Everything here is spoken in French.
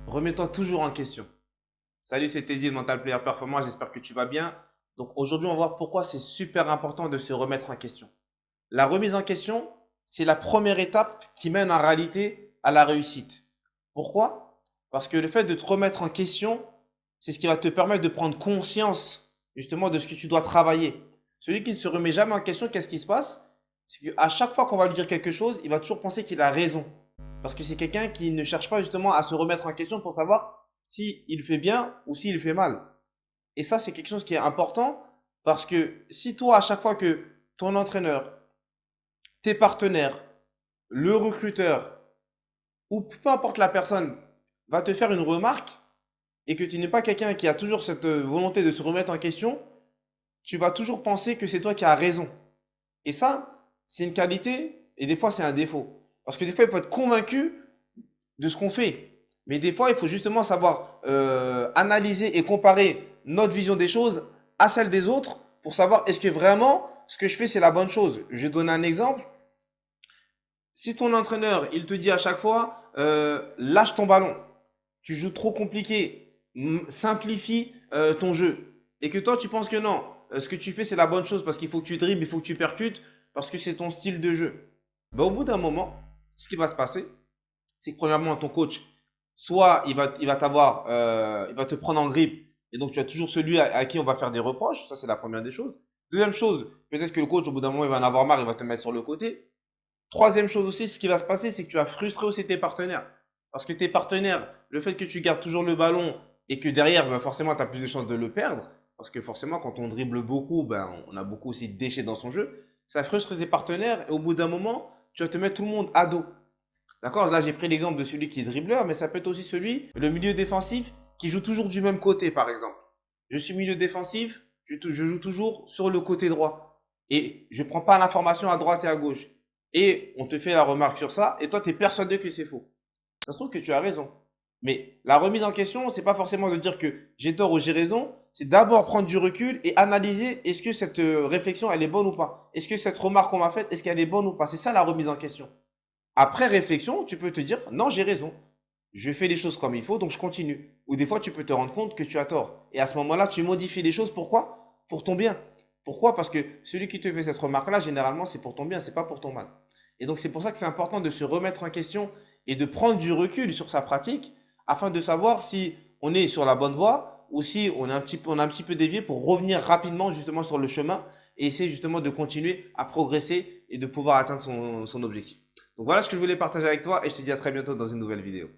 Remets-toi toujours en question. Salut, c'est Teddy de Mental Player Performance, j'espère que tu vas bien. Donc aujourd'hui, on va voir pourquoi c'est super important de se remettre en question. La remise en question, c'est la première étape qui mène en réalité à la réussite. Pourquoi? Parce que le fait de te remettre en question, c'est ce qui va te permettre de prendre conscience justement de ce que tu dois travailler. Celui qui ne se remet jamais en question, qu'est-ce qui se passe? C'est qu'à chaque fois qu'on va lui dire quelque chose, il va toujours penser qu'il a raison. Parce que c'est quelqu'un qui ne cherche pas justement à se remettre en question pour savoir s'il fait bien ou s'il fait mal. Et ça, c'est quelque chose qui est important parce que si toi, à chaque fois que ton entraîneur, tes partenaires, le recruteur ou peu importe la personne va te faire une remarque et que tu n'es pas quelqu'un qui a toujours cette volonté de se remettre en question, tu vas toujours penser que c'est toi qui as raison. Et ça, c'est une qualité et des fois c'est un défaut. Parce que des fois, il faut être convaincu de ce qu'on fait. Mais des fois, il faut justement savoir analyser et comparer notre vision des choses à celle des autres pour savoir est-ce que vraiment ce que je fais c'est la bonne chose. Je vais donner un exemple. Si ton entraîneur il te dit à chaque fois lâche ton ballon, tu joues trop compliqué, simplifie ton jeu, et que toi tu penses que non, ce que tu fais c'est la bonne chose parce qu'il faut que tu dribbles, il faut que tu percutes parce que c'est ton style de jeu. Ben, au bout d'un moment, ce qui va se passer, c'est que premièrement, ton coach, soit il va te prendre en grippe, et donc tu as toujours celui à qui on va faire des reproches, ça c'est la première des choses. Deuxième chose, peut-être que le coach, au bout d'un moment, il va en avoir marre, il va te mettre sur le côté. Troisième chose aussi, ce qui va se passer, c'est que tu vas frustrer aussi tes partenaires. Parce que tes partenaires, le fait que tu gardes toujours le ballon et que derrière, ben forcément, tu as plus de chances de le perdre. Parce que forcément, quand on dribble beaucoup, ben, on a beaucoup aussi de déchets dans son jeu. Ça frustre tes partenaires et au bout d'un moment, tu vas te mettre tout le monde à dos. D'accord? Là, j'ai pris l'exemple de celui qui est dribbleur, mais ça peut être aussi celui, le milieu défensif, qui joue toujours du même côté, par exemple. Je suis milieu défensif, je joue toujours sur le côté droit. Et je ne prends pas l'information à droite et à gauche. Et on te fait la remarque sur ça, et toi, tu es persuadé que c'est faux. Ça se trouve que tu as raison. Mais la remise en question, c'est pas forcément de dire que j'ai tort ou j'ai raison, c'est d'abord prendre du recul et analyser est-ce que cette réflexion, elle est bonne ou pas. Est-ce que cette remarque qu'on m'a faite, est-ce qu'elle est bonne ou pas. C'est ça la remise en question. Après réflexion, tu peux te dire non, j'ai raison. Je fais les choses comme il faut, donc je continue. Ou des fois, tu peux te rendre compte que tu as tort. Et à ce moment-là, tu modifies les choses. Pourquoi? Pour ton bien. Pourquoi? Parce que celui qui te fait cette remarque-là, généralement, c'est pour ton bien, c'est pas pour ton mal. Et donc, c'est pour ça que c'est important de se remettre en question et de prendre du recul sur sa pratique afin de savoir si on est sur la bonne voie ou si on a un petit peu dévié pour revenir rapidement justement sur le chemin et essayer justement de continuer à progresser et de pouvoir atteindre son objectif. Donc voilà ce que je voulais partager avec toi et je te dis à très bientôt dans une nouvelle vidéo.